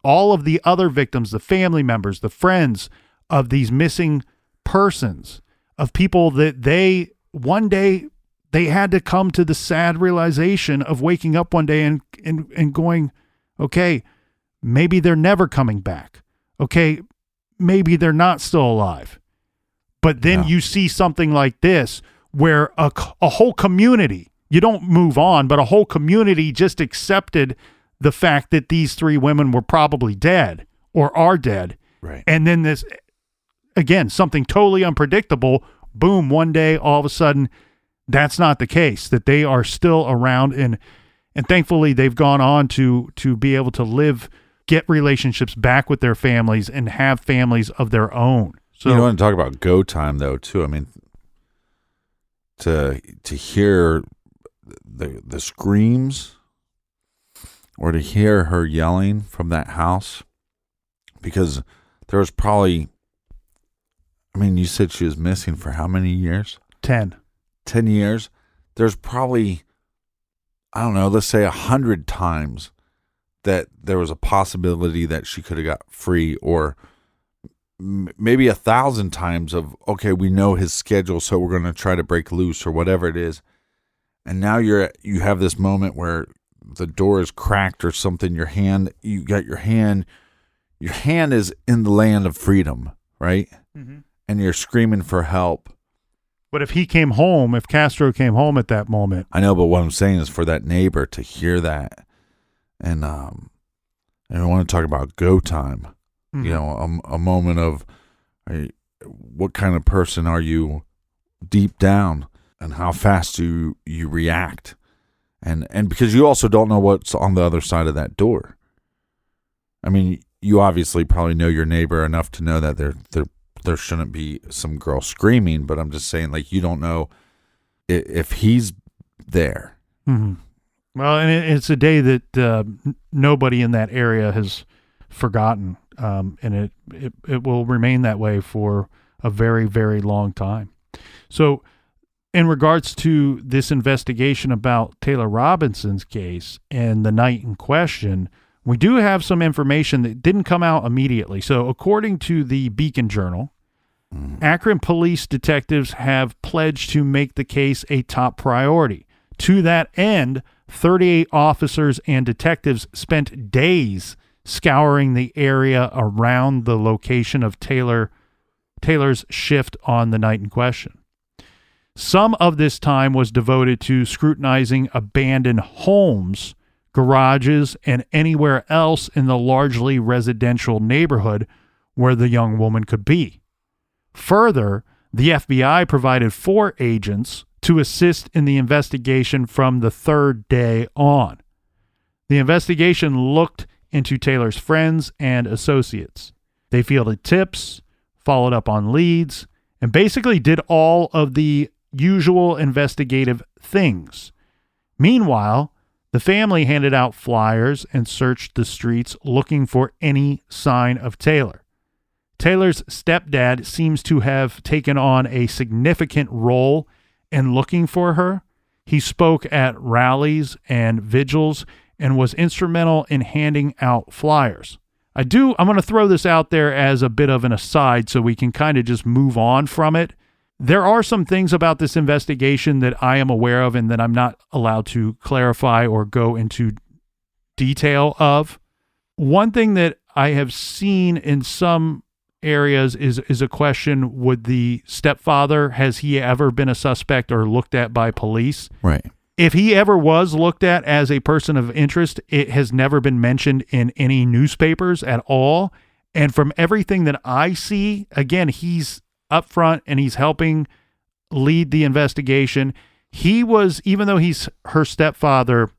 all of the other victims, the family members, the friends of these missing persons, of people that one day they had to come to the sad realization of waking up one day and going, okay, maybe they're never coming back. Okay, maybe they're not still alive. But then you see something like this where a whole community, you don't move on, but a whole community just accepted the fact that these 3 women were probably dead or are dead. Right. And then this, again, something totally unpredictable, boom, one day, all of a sudden, that's not the case, that they are still around. And thankfully, they've gone on to be able to get relationships back with their families and have families of their own. So you want to talk about go time, though, too. I mean, to hear the screams or to hear her yelling from that house, because there was probably, I mean, you said she was missing for how many years? 10 years. There's probably, I don't know, let's say 100 times that there was a possibility that she could have got free, or maybe 1,000 times of, okay, we know his schedule, so we're going to try to break loose or whatever it is. And now you have this moment where the door is cracked or something. You got your hand is in the land of freedom, right? Mm-hmm. And you're screaming for help. But if Castro came home at that moment. I know, but what I'm saying is for that neighbor to hear that. And I want to talk about go time. Mm-hmm. You know, a moment of what kind of person are you deep down, and how fast do you react, and because you also don't know what's on the other side of that door. I mean, you obviously probably know your neighbor enough to know that there shouldn't be some girl screaming, but I'm just saying, like, you don't know if he's there. Mm-hmm. Well, and it's a day that nobody in that area has forgotten, and it will remain that way for a very, very long time. So in regards to this investigation about Taylor Robinson's case and the night in question, we do have some information that didn't come out immediately. So according to the Beacon Journal, Akron police detectives have pledged to make the case a top priority. To that end, 38 officers and detectives spent days scouring the area around the location of Taylor's shift on the night in question. Some of this time was devoted to scrutinizing abandoned homes garages, and anywhere else in the largely residential neighborhood where the young woman could be. Further, the FBI provided 4 agents to assist in the investigation from the 3rd day on. The investigation looked into Taylor's friends and associates. They fielded tips, followed up on leads, and basically did all of the usual investigative things. Meanwhile, the family handed out flyers and searched the streets looking for any sign of Taylor. Taylor's stepdad seems to have taken on a significant role in looking for her. He spoke at rallies and vigils and was instrumental in handing out flyers. I'm going to throw this out there as a bit of an aside so we can kind of just move on from it. There are some things about this investigation that I am aware of and that I'm not allowed to clarify or go into detail of. One thing that I have seen in some areas is a question: would the stepfather, has he ever been a suspect or looked at by police? Right. If he ever was looked at as a person of interest, it has never been mentioned in any newspapers at all. And from everything that I see, again, he's up front and he's helping lead the investigation. He was, even though he's her stepfather,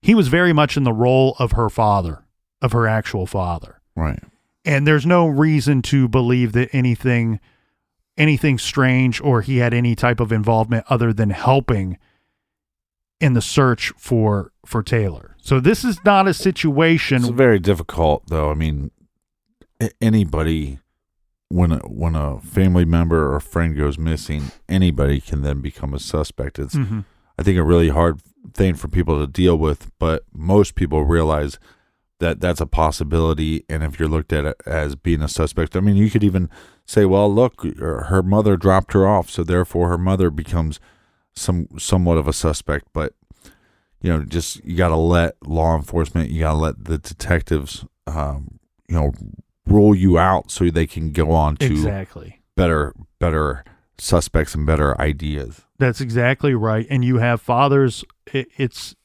he was very much in the role of her father, of her actual father. Right. And there's no reason to believe that anything strange or he had any type of involvement other than helping in the search for Taylor. So this is not a situation. It's very difficult, though. I mean, anybody, when a family member or a friend goes missing, anybody can then become a suspect. It's, I think, a really hard thing for people to deal with, but most people realize that that's a possibility. And if you're looked at it as being a suspect, I mean, you could even say, well, look, her mother dropped her off, so therefore her mother becomes somewhat of a suspect. But you got to let law enforcement, you got to let the detectives rule you out so they can go on to exactly better suspects and better ideas. That's exactly right. And you have fathers. It's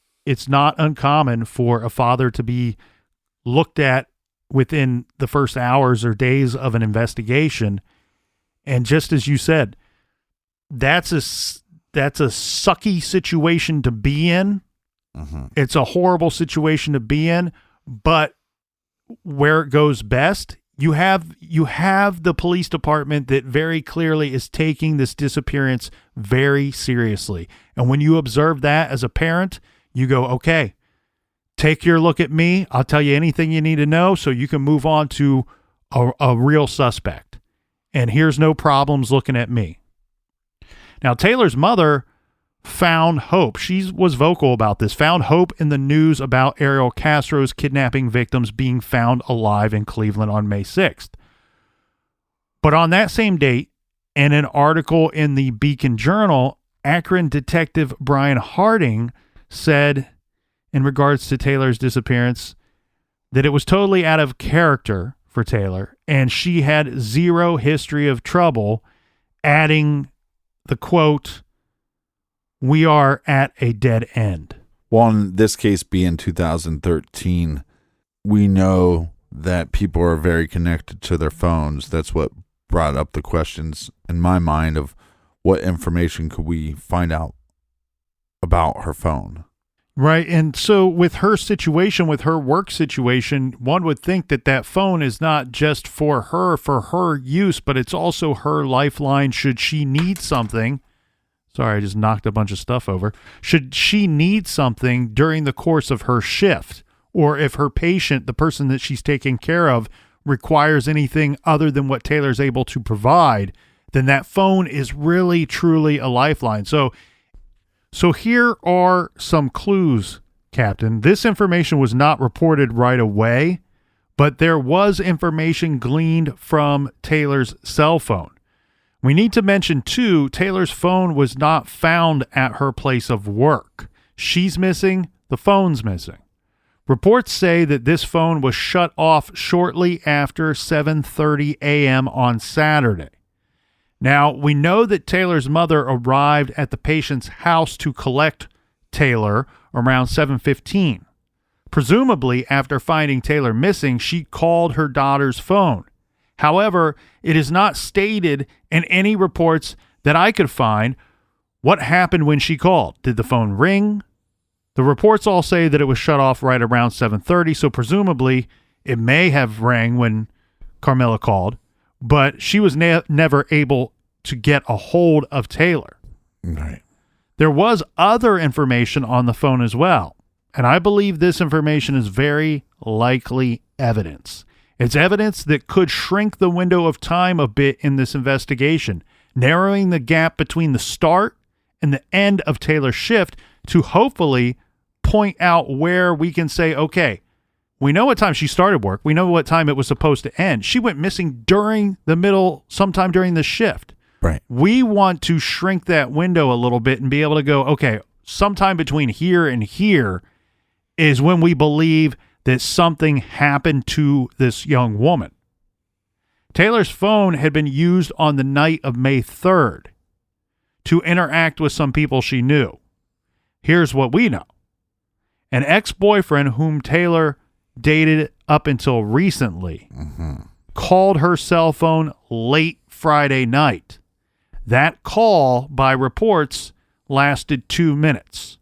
not uncommon for a father to be looked at within the first hours or days of an investigation. And just as you said, that's a sucky situation to be in. It's a horrible situation to be in, but where it goes best, you have the police department that very clearly is taking this disappearance very seriously. And when you observe that as a parent, you go, okay, take your look at me. I'll tell you anything you need to know so you can move on to a real suspect. And here's no problems looking at me. Now, Taylor's mother found hope. She was vocal about this, found hope in the news about Ariel Castro's kidnapping victims being found alive in Cleveland on May 6th. But on that same date, in an article in the Beacon Journal, Akron detective Brian Harding said, in regards to Taylor's disappearance, that it was totally out of character for Taylor, and she had zero history of trouble, adding the quote, "We are at a dead end." Well, in this case being 2013, we know that people are very connected to their phones. That's what brought up the questions in my mind of what information could we find out about her phone. Right. And so with her situation, with her work situation, one would think that phone is not just for her use, but it's also her lifeline should she need something. Sorry, I just knocked a bunch of stuff over. Should she need something during the course of her shift, or if her patient, the person that she's taking care of, requires anything other than what Taylor's able to provide, then that phone is really, truly a lifeline. So here are some clues, Captain. This information was not reported right away, but there was information gleaned from Taylor's cell phone. We need to mention, too, Taylor's phone was not found at her place of work. She's missing, the phone's missing. Reports say that this phone was shut off shortly after 7:30 a.m. on Saturday. Now, we know that Taylor's mother arrived at the patient's house to collect Taylor around 7:15. Presumably, after finding Taylor missing, she called her daughter's phone. However, it is not stated in any reports that I could find what happened when she called. Did the phone ring? The reports all say that it was shut off right around 7:30, so presumably it may have rang when Carmela called, but she was never able to get a hold of Taylor. Right. There was other information on the phone as well, and I believe this information is very likely evidence. It's evidence that could shrink the window of time a bit in this investigation, narrowing the gap between the start and the end of Taylor's shift to hopefully point out where we can say, okay, we know what time she started work. We know what time it was supposed to end. She went missing during the middle, sometime during the shift. Right. We want to shrink that window a little bit and be able to go, okay, sometime between here and here is when we believe that something happened to this young woman. Taylor's phone had been used on the night of May 3rd to interact with some people she knew. Here's what we know. An ex-boyfriend whom Taylor dated up until recently called her cell phone late Friday night. That call, by reports, lasted 2 minutes.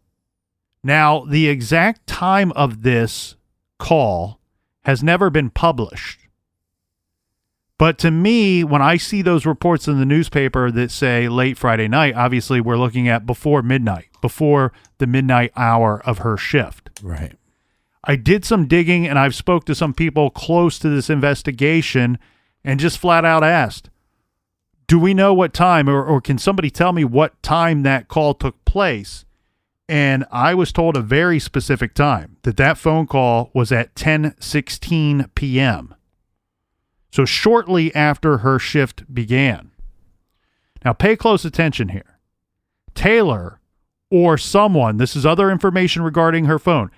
Now, the exact time of this call has never been published. But to me, when I see those reports in the newspaper that say late Friday night, obviously we're looking at before midnight, before the midnight hour of her shift. Right. I did some digging and I've spoke to some people close to this investigation and just flat out asked, do we know what time or can somebody tell me what time that call took place? And I was told a very specific time, that phone call was at 10:16 p.m. So shortly after her shift began. Now pay close attention here. Taylor or someone, this is other information regarding her phone,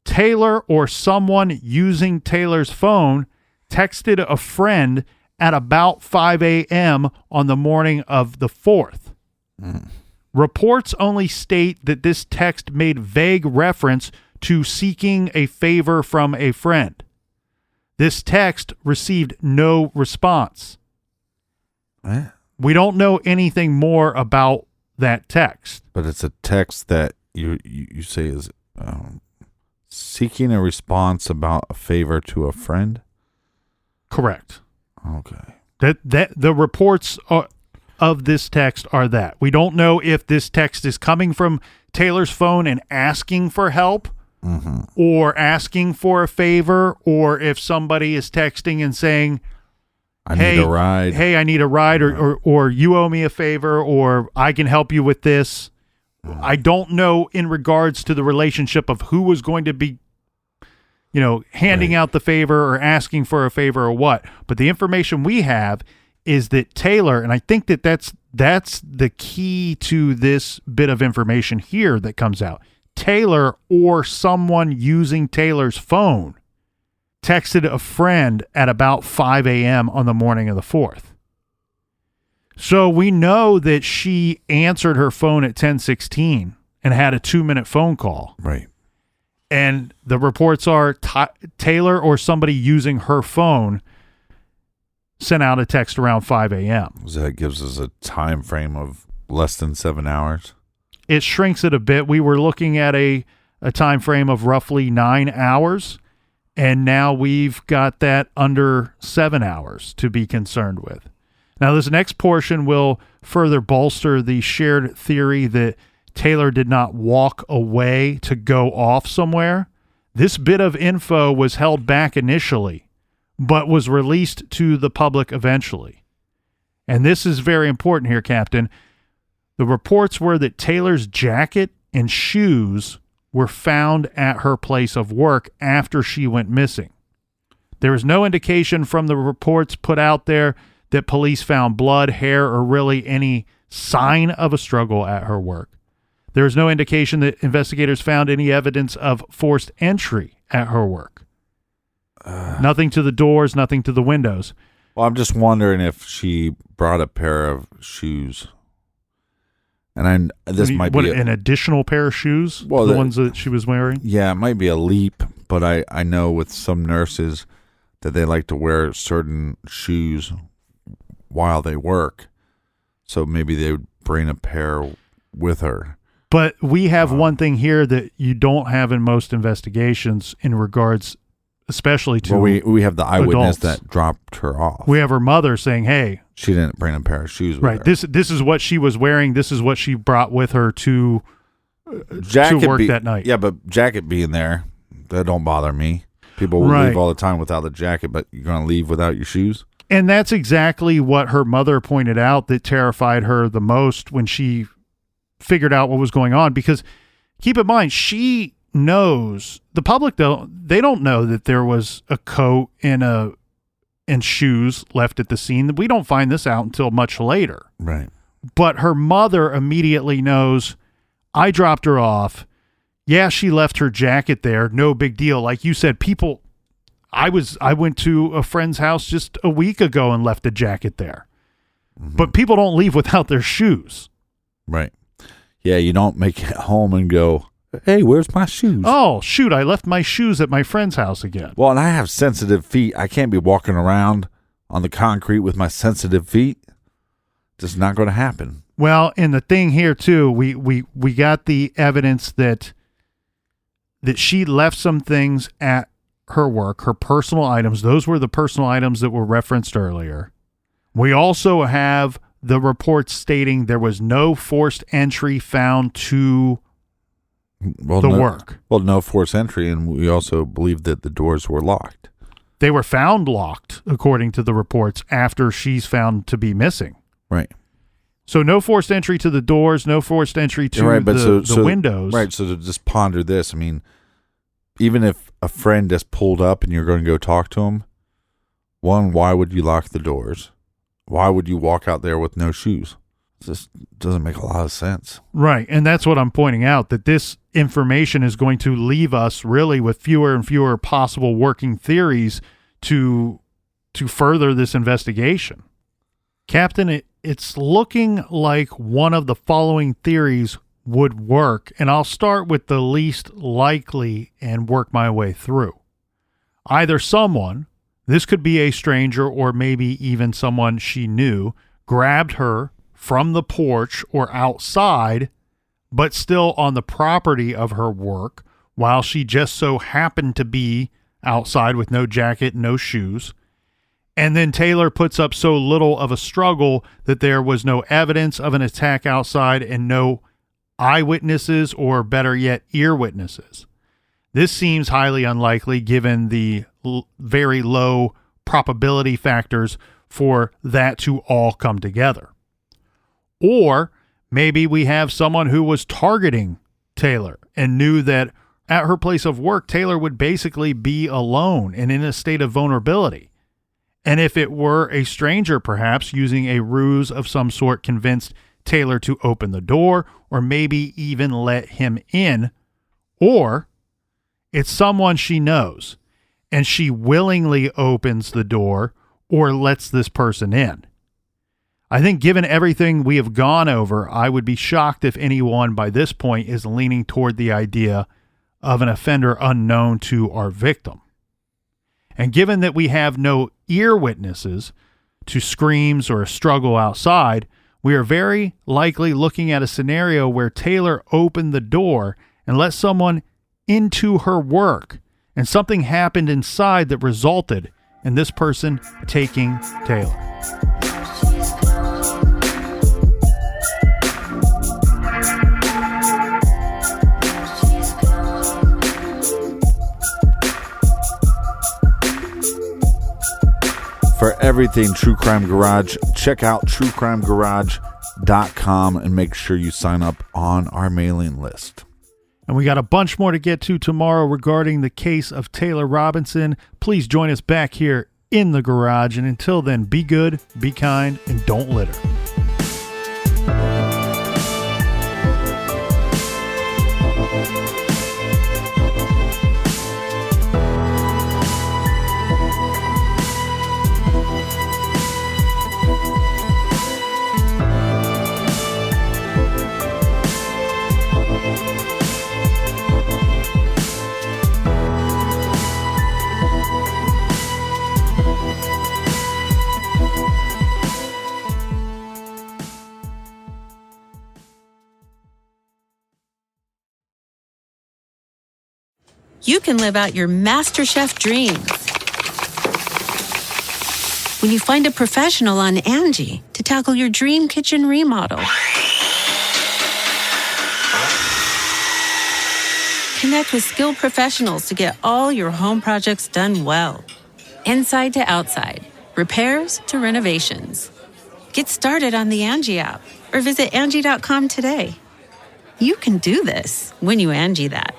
Taylor or someone using Taylor's phone texted a friend at about 5 a.m. on the morning of the 4th. Reports only state that this text made vague reference to seeking a favor from a friend. This text received no response. We don't know anything more about that text. But it's a text that you say is seeking a response about a favor to a friend? Correct. Okay. That the reports of this text are that. We don't know if this text is coming from Taylor's phone and asking for help or asking for a favor, or if somebody is texting and saying, I need a ride. Hey, I need a ride, or you owe me a favor, or I can help you with this. I don't know in regards to the relationship of who was going to be, handing out the favor or asking for a favor or what. But the information we have is that Taylor, and I think that's the key to this bit of information here that comes out. Taylor or someone using Taylor's phone texted a friend at about 5 a.m. on the morning of the 4th. So we know that she answered her phone at 10:16 and had a 2-minute phone call. Right. And the reports are Taylor or somebody using her phone sent out a text around 5 a.m. So that gives us a time frame of less than 7 hours. It shrinks it a bit. We were looking at a time frame of roughly 9 hours, and now we've got that under 7 hours to be concerned with. Now, this next portion will further bolster the shared theory that Taylor did not walk away to go off somewhere. This bit of info was held back initially, but was released to the public eventually. And this is very important here, Captain. The reports were that Taylor's jacket and shoes were found at her place of work after she went missing. There is no indication from the reports put out there that police found blood, hair, or really any sign of a struggle at her work. There is no indication that investigators found any evidence of forced entry at her work. Nothing to the doors, nothing to the windows. Well, I'm just wondering if she brought a pair of shoes And this might be an additional pair of shoes, well, the ones that she was wearing. Yeah, it might be a leap, but I know with some nurses that they like to wear certain shoes while they work, so maybe they would bring a pair with her. But we have one thing here that you don't have in most investigations in regards, especially to we have the eyewitness adults. that dropped her off. We have her mother saying, "Hey, she didn't bring a pair of shoes with her." This is what she was wearing. This is what she brought with her to work that night. Yeah, but jacket being there, that don't bother me. People will leave all the time without a jacket, but you're going to leave without your shoes? And that's exactly what her mother pointed out that terrified her the most when she figured out what was going on. Because keep in mind, she knows, the public they don't know that there was a coat and shoes left at the scene. We don't find this out until much later. Right. But her mother immediately knows, I dropped her off. Yeah, she left her jacket there. No big deal. Like you said, people, I went to a friend's house just a week ago and left a jacket there. Mm-hmm. But people don't leave without their shoes. Right. Yeah, you don't make it home and go, hey, where's my shoes? Oh, shoot, I left my shoes at my friend's house again. Well, and I have sensitive feet. I can't be walking around on the concrete with my sensitive feet. Just not going to happen. Well, and the thing here, too, we got the evidence that she left some things at her work, her personal items. Those were the personal items that were referenced earlier. We also have the reports stating there was no forced entry found to work. Well, no forced entry, and we also believe that the doors were locked. They were found locked, according to the reports, after she's found to be missing. Right. So no forced entry to the doors, no forced entry to the windows. Right, so to just ponder this, I mean, even if a friend just pulled up and you're going to go talk to him, one, why would you lock the doors? Why would you walk out there with no shoes? It just doesn't make a lot of sense. Right, and that's what I'm pointing out, that this information is going to leave us really with fewer and fewer possible working theories to further this investigation. Captain, it's looking like one of the following theories would work, and I'll start with the least likely and work my way through. Either someone, this could be a stranger or maybe even someone she knew, grabbed her from the porch or outside, but still on the property of her work, while she just so happened to be outside with no jacket, no shoes. And then Taylor puts up so little of a struggle that there was no evidence of an attack outside and no eyewitnesses, or better yet, ear witnesses. This seems highly unlikely given the very low probability factors for that to all come together. Or maybe we have someone who was targeting Taylor and knew that at her place of work, Taylor would basically be alone and in a state of vulnerability. And if it were a stranger, perhaps using a ruse of some sort, convinced Taylor to open the door or maybe even let him in. Or it's someone she knows and she willingly opens the door or lets this person in. I think given everything we have gone over, I would be shocked if anyone by this point is leaning toward the idea of an offender unknown to our victim. And given that we have no ear witnesses to screams or a struggle outside, we are very likely looking at a scenario where Taylor opened the door and let someone into her work, and something happened inside that resulted in this person taking Taylor. For everything True Crime Garage, check out truecrimegarage.com and make sure you sign up on our mailing list. And we got a bunch more to get to tomorrow regarding the case of Taylor Robinson. Please join us back here in the garage. And until then, be good, be kind, and don't litter. you can live out your MasterChef dreams when you find a professional on Angie to tackle your dream kitchen remodel. Connect with skilled professionals to get all your home projects done well. Inside to outside, repairs to renovations. Get started on the Angie app or visit Angie.com today. You can do this when you Angie that.